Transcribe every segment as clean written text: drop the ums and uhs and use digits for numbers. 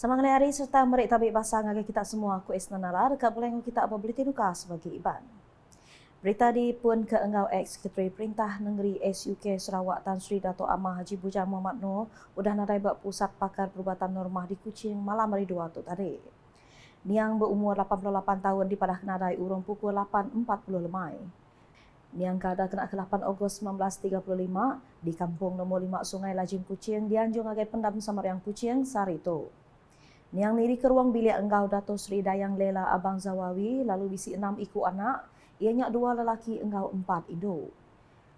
Semangat hari serta merik tabik bahasa ngagai kita semua aku Isnanara dekat bulan kita apa bulletin duka sebagai Iban. Berita di pun ke Engau Sekretari Perintah Negeri SUK Sarawak Tan Sri Dato' Amah Haji Bujang Muhammad Noor udah nadai buat pusat pakar perubatan normah di Kuching malam hari 2 tu tadi. Niang berumur 88 tahun di Padah Kenadai urung pukul 8.40 lemai. Niang kada kena ke 8 Ogos 1935 di kampung nombor 5 Sungai Lajim Kuching dianjung agai pendam Samariang Kuching sari tu. Niang niri ke ruang bilik Engau Dato' Sri Dayang Lela Abang Zawawi lalu bisi 6 iku anak, ianya 2 lelaki Engau 4 induk.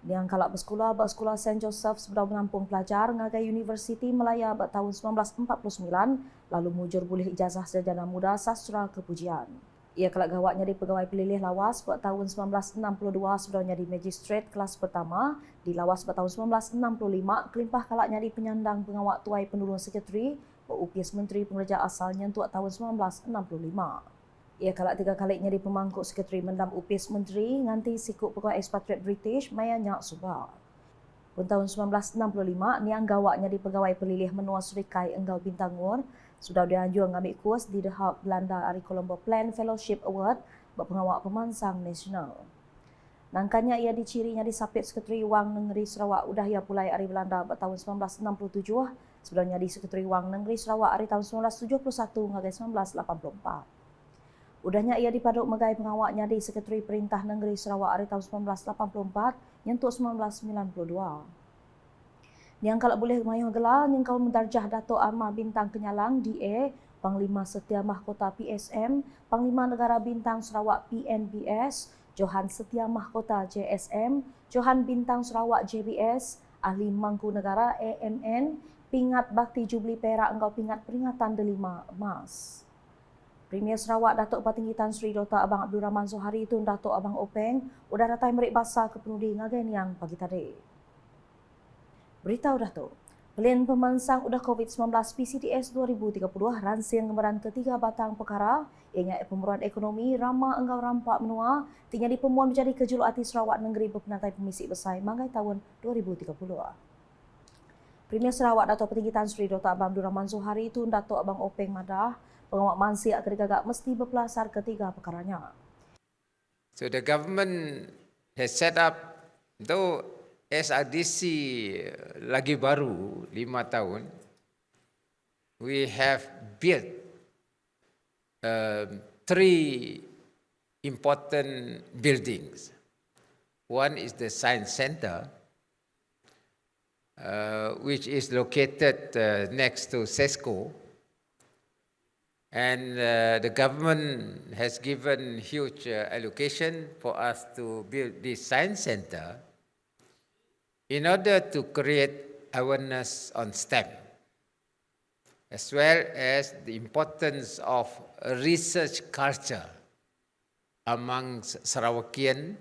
Niang kalak bersekolah St. Joseph sebelum menampung pelajar ngagai Universiti Melaya pada tahun 1949 lalu mujur boleh ijazah sarjana muda sastra kepujian. Ia kelak gawat jadi pegawai pelilih lawas pada tahun 1962 sebelum jadi magistrate kelas pertama di lawas pada tahun 1965 kelimpah kalak jadi penyandang pengawak tuai penurun sekretari UPS Menteri Pengerja asalnya untuk tahun 1965. Ia kalak 3 kali jadi pemangkuk sekretari mendam UPS Menteri nganti sikuk pegawai expatriate British Maya Nyak Subah. Pun tahun 1965, Niang gawak jadi pegawai pelilih menua Serikai Engau Bintangor sudah dianjur mengambil kurs di The Hub Belanda Ari Colombo Plan Fellowship Award berpengawak pemansang nasional. Nangkanya ia dicirinya disapit Sekretari Wang Negeri Sarawak udah ia pulai Ari Belanda pada tahun 1967 sebelumnya di Sekretari Wang Negeri Sarawak Ari tahun 1971 hingga 1984. Udahnya ia dipaduk megai pengawaknya di Sekretari Perintah Negeri Sarawak Ari tahun 1984 nyentuh 1992. Yang kalau boleh mayuh gelar yang kau mendarjah Dato' Amah Bintang Kenyalang DA, Panglima Setia Mahkota PSM, Panglima Negara Bintang Sarawak PNBS, Johan Setia Mahkota JSM, Johan Bintang Sarawak JBS, Ahli Mangku Negara AMN, Pingat Bakti Jubli Perak Engkau Pingat Peringatan Delima Emas. Premier Sarawak Datuk Patinggi Tan Sri Dr. Abang Abdul Rahman Zohari Tun Datuk Abang Openg udah datang merik basa ke penudi ngagai niang pagi tadi. Berita udah tu. Pelin pemansang udah COVID-19 PCTS 2030 ransing gambaran ketiga batang perkara ianya pemeruan ekonomi ramah engkau rampak menua tinggal di pemuan menjadi kejuluati Sarawak Negeri berpenatai pemisik besar manggai tahun 2030. Premier Sarawak Datuk Patinggi Tan Sri Dr. Abang Abdul Rahman Zohari Tun Datuk Abang Openg Madah pengawak mansiak kedegagak mesti berpelasar ketiga perkaranya. So the government has set up though SRDC lagi baru 5 tahun, we have built 3 important buildings. One is the Science Center, which is located next to CESCO, and the government has given huge allocation for us to build this Science Center in order to create awareness on STEM, as well as the importance of a research culture among Sarawakian,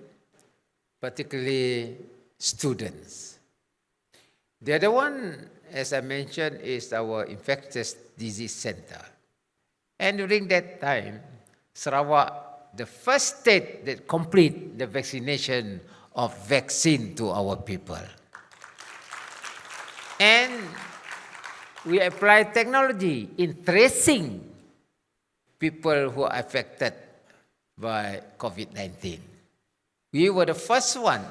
particularly students. The other one, as I mentioned, is our infectious disease center. And during that time, Sarawak, the first state that complete the vaccination of vaccine to our people. And we apply technology in tracing people who are affected by COVID-19. We were the first one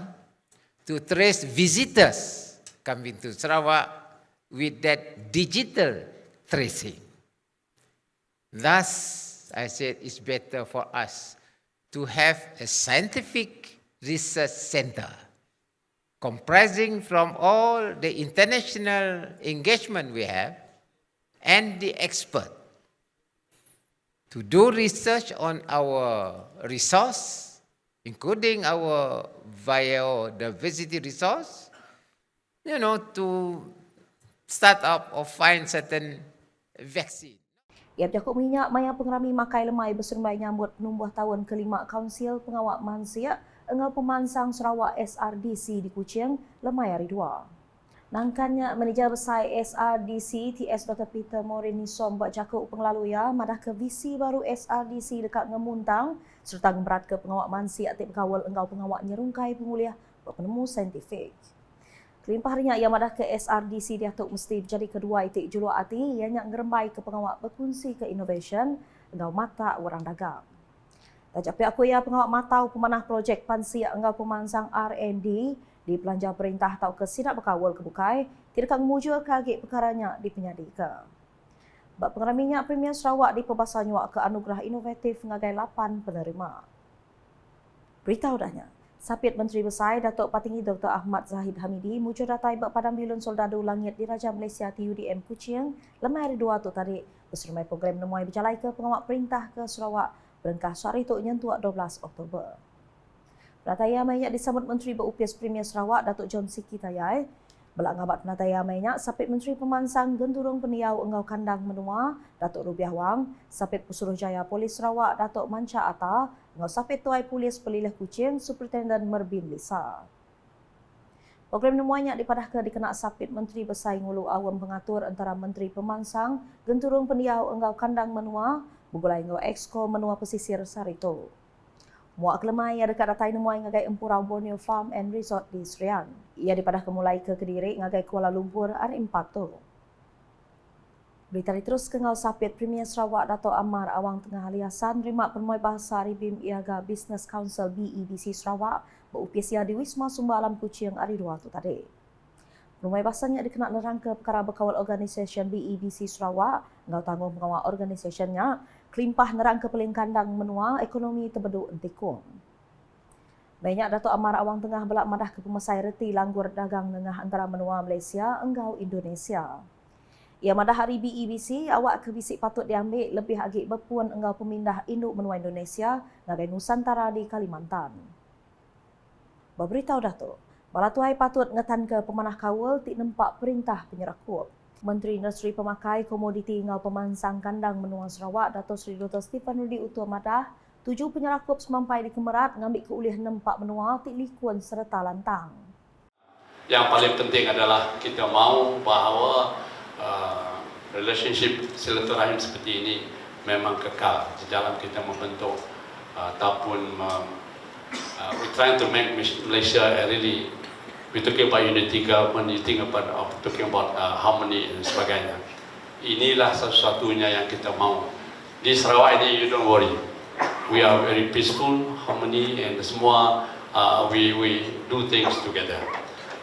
to trace visitors coming to Sarawak with that digital tracing. Thus, I said it's better for us to have a scientific research center comprising from all the international engagement we have and the expert to do research on our resource, including our biodiversity resource, to start up or find certain vaccine. Ia bercakap minyak maya pengerami makai lemai berserembai nyambut penumbuh tahun ke-5 Kaunsil Pengawak Mansiak Engau Pemansang Sarawak SRDC di Kuching lemai hari 2. Nangkannya Manager Besar SRDC TS Dr. Peter Morini Som buat cakap penglaluya madah ke visi baru SRDC dekat Ngemuntang serta gemberat ke Pengawak Mansiak Atik Berkawal Engau Pengawak Nyerungkai Penguliah berpenemu saintifik. Kelimpahnya ia madah ke SRDC Datuk mesti jadi kedua itik juluk ati ianya ngerembai ke pengawak berfungsi ke innovation engau mata orang dagang. Tajak pihak kuya pengawak matau pemanah projek pansia engau pemansang R&D di belanja perintah tau ke sidak berkawal ke bukai tidak mujur kagik perkaranya di penyadika. Bak pengeraminya Premier Sarawak di Perbasan Nyuak ke anugerah inovatif ngagai 8 penerima. Berita udahnya. Sapit Menteri Besar Datuk Patinggi Dr. Ahmad Zahid Hamidi mujur datai bak padam bilun soldadu langit di Raja Malaysia TUDM Kuching lemai hari 2 tu tarik bersermai program nemuai berjalai ke pengawak perintah ke Sarawak berengkah suari tu nyentuak 12 Oktober. Penataya mainyak disambut Menteri Berupis Premier Sarawak Datuk John Siki Tayai. Belak ngabat penataya mainyak Sapit Menteri Pemansang Genturung Peniau Engau Kandang Menua Datuk Rubiah Wang, Sapit Pusuruhjaya Polis Sarawak Datuk Manca Atta, Engau Sapit Tuai Polis Pelilih Kuching Superintendent Merbin Lisa. Program nemuanya dipadah ke dikenak Sapit Menteri Bersaing Ngulu Awam pengatur antara Menteri Pemansang Genturung Peniau Engau Kandang Menua Bugulai Engau Exco Menua Pesisir Sarito. Muak kelemai ia dekat datai nemuai ngagai Empurau Borneo Farm and Resort di Serian. Ia dipadah kemulai ke Kediri ngagai Kuala Lumpur hari 4 tu. Berita diterus ke ngau Sapit Premier Sarawak Dato' Amar Awang Tengah Aliasan terima permoy bahasa Ribim Iaga Business Council BEBC Sarawak berupis ia di Wisma Sumber Alam Kuching hari 2 tu tadi. Permoy bahasanya dikenak nerangka perkara berkawal organisasi BEBC Sarawak ngau tanggung pengawal organisasinya kelimpah nerang ke peling kandang menua ekonomi terbeduk entikung. Banyak Datuk Amar Awang Tengah belak madah ke pemesai reti langgur dagang nengah antara menua Malaysia engau Indonesia. Ia madah hari BEBC awak ke bisik patut diambil lebih agik berpuan engau pemindah induk menua Indonesia ngagai Nusantara di Kalimantan. Berberitahu Datuk, balatuai patut ngetan ke pemanah kawal tik nempak perintah penyerakup. Menteri Industri Pemakai Komoditi Ngau Pemansang Kandang Menua Sarawak Dato' Sri Dr. Stephen Rudi Utua Madah 7 penyerakup semampai di Kemerat ngambil keulih nempak menua tik likuan serta lantang. Yang paling penting adalah kita mahu bahawa relationship silaturahim seperti ini memang kekal di dalam kita membentuk ataupun we trying to make Malaysia a really. We talking about unity government, you think about talking about harmony dan sebagainya. Inilah satu-satunya yang kita mahu. Di Sarawak ini, you don't worry. We are very peaceful, harmony, and semua we do things together.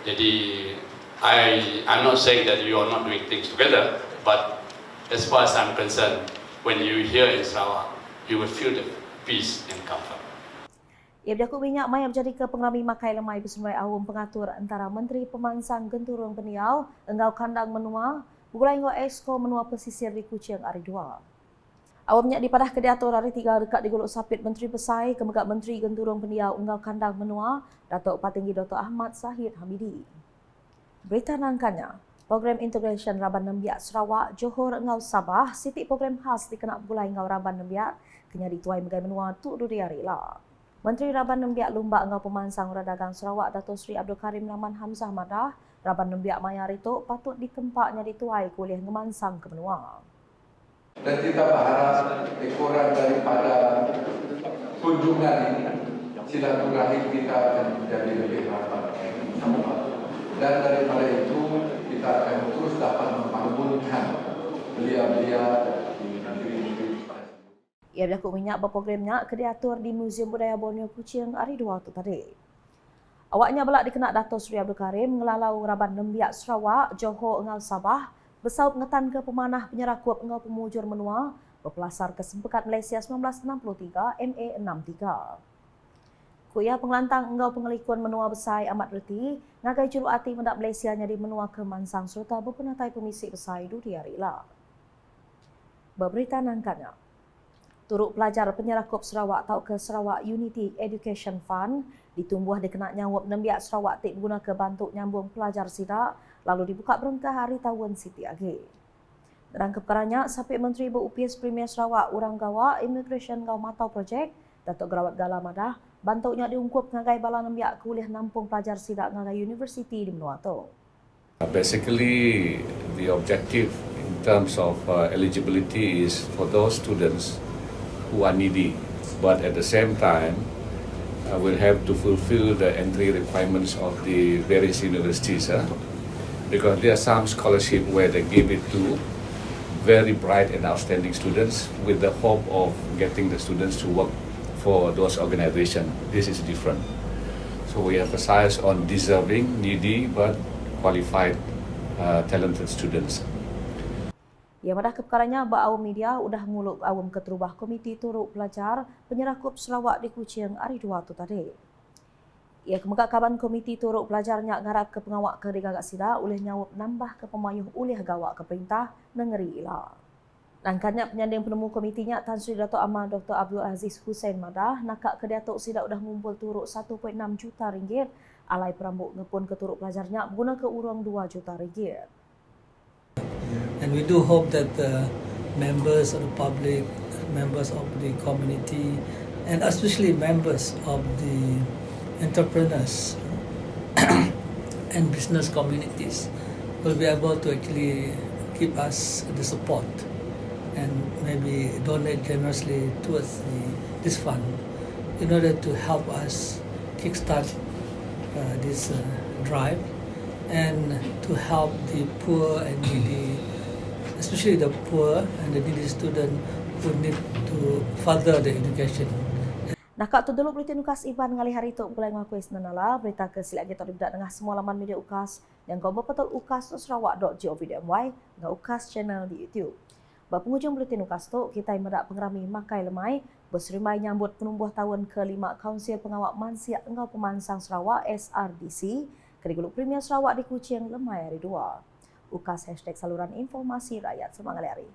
Jadi, I'm not saying that you are not doing things together, but as far as I'm concerned, when you here in Sarawak, you will feel the peace and comfort. Ia berjakut minyak mai menjadi ke pengrami makai lemai bersemai awam pengatur antara Menteri Pemansang Genturung Peniau Engau Kandang Menua Bugulai Engau Exco Menua Pesisir di Kuching hari 2. Awamnya dipadah ke diatur hari 3 dekat di Golok Sapit Menteri Besar Kemegak Menteri Genturung Peniau Engau Kandang Menua Datuk Patinggi Dr. Ahmad Zahid Hamidi. Berita nangkanya, program integration Raban Nembiak Sarawak Johor Engau Sabah sitik program khas dikenak Bugulai Engau Raban Nembiak kenya dituai megai menua tu duri hari lah. Menteri Raban Nembiak Lumba Engau Pemansang Urang Dagang Sarawak Dato' Sri Abdul Karim Rahman Hamzah Madah Raban Nembiak Maya itu patut ditempaknya dituai kuliah ngemansang ke menua. Dan kita berharap ekoran daripada kunjungan ini silaturahim kita akan menjadi lebih rapat. Dan daripada itu kita akan terus dapat membangunkan belia-belia di negeri-negeri. Ia berlaku minyak berprogramnya ke diatur di Museum Budaya Borneo Kuching hari 2 tu tadi. Awaknya belak dikenak Dato' Sri Abdul Karim ngelalau Raban Nembiak Sarawak Johor Engau Sabah bersau pengetan ke pemanah penyerakup Engau Pemujur Menua berpelasar ke Sempekat Malaysia 1963 MA63. Kuya pengelantang Engau Pengelikun Menua Besar Amat Reti ngagai juru ati mendak Malaysia di Menua Kemansang serta berpenatai pemisik besar duri hari lah. Berberita nangkanya. Turut pelajar penyerakup Sarawak atau ke Sarawak Unity Education Fund ditumbuh dikenak nyawab Nembiak Sarawak tik guna ke bantuk nyambung pelajar sidak lalu dibuka berengkah hari tahun Siti Agi. Dalam perkaranya, Sapit Menteri Berupis Premier Sarawak Urang Gawa Immigration Ngau Matau Projek Datuk Gerawat Gala Madah bantuknya diungkup ngagai bala Nembiak kuliah nampung pelajar sidak ngagai universiti di Menua tu. Basically, the objective in terms of eligibility is for those students who are needy, but at the same time, will have to fulfill the entry requirements of the various universities, because there are some scholarship where they give it to very bright and outstanding students with the hope of getting the students to work for those organizations. This is different. So we emphasize on deserving, needy, but qualified, talented students. Ia madah ke perkaranya awam media udah nguluk awam keterubah komiti turuk pelajar penyerakup Sarawak di Kuching hari 2 tu tadi. Ia kemegak kaban komiti turuk pelajar nyak ngarap ke pengawak ke digagak sida oleh nyawab nambah ke pemayuh oleh gawak ke perintah negeri Ila. Langkannya penyanding penemu komitinya Tan Sri Dato' Amah Dr. Abdul Aziz Hussein Madah nakak ke Datuk Sida udah ngumpul turuk 1.6 juta ringgit alai perambuk ngepun ke turuk pelajarnya guna ke urang 2 juta ringgit. And we do hope that the members of the public, members of the community, and especially members of the entrepreneurs and business communities will be able to actually give us the support and maybe donate generously towards this fund in order to help us kickstart this drive and to help the poor and needy, especially the poor and the needy student who need to further their education. Nakak tu dulu berita UKAS Iban ngali hari tu mulai ngakuis nanala berita ke silap kita tidak dengan semua laman media UKAS yang kau betul ukas.sarawak.gov.my dengan UKAS channel di YouTube. Berpenghujung berita UKAS tu kita medak pengerami makai lemai berserimai nyambut penumbuh tahun ke-5 Kaunsil Pengawak Mansiak Engau Pemansang Sarawak SRDC ke Guluk Premier Sarawak di Kuching lemai hari 2. UKAS #saluran informasi rakyat semangat hari.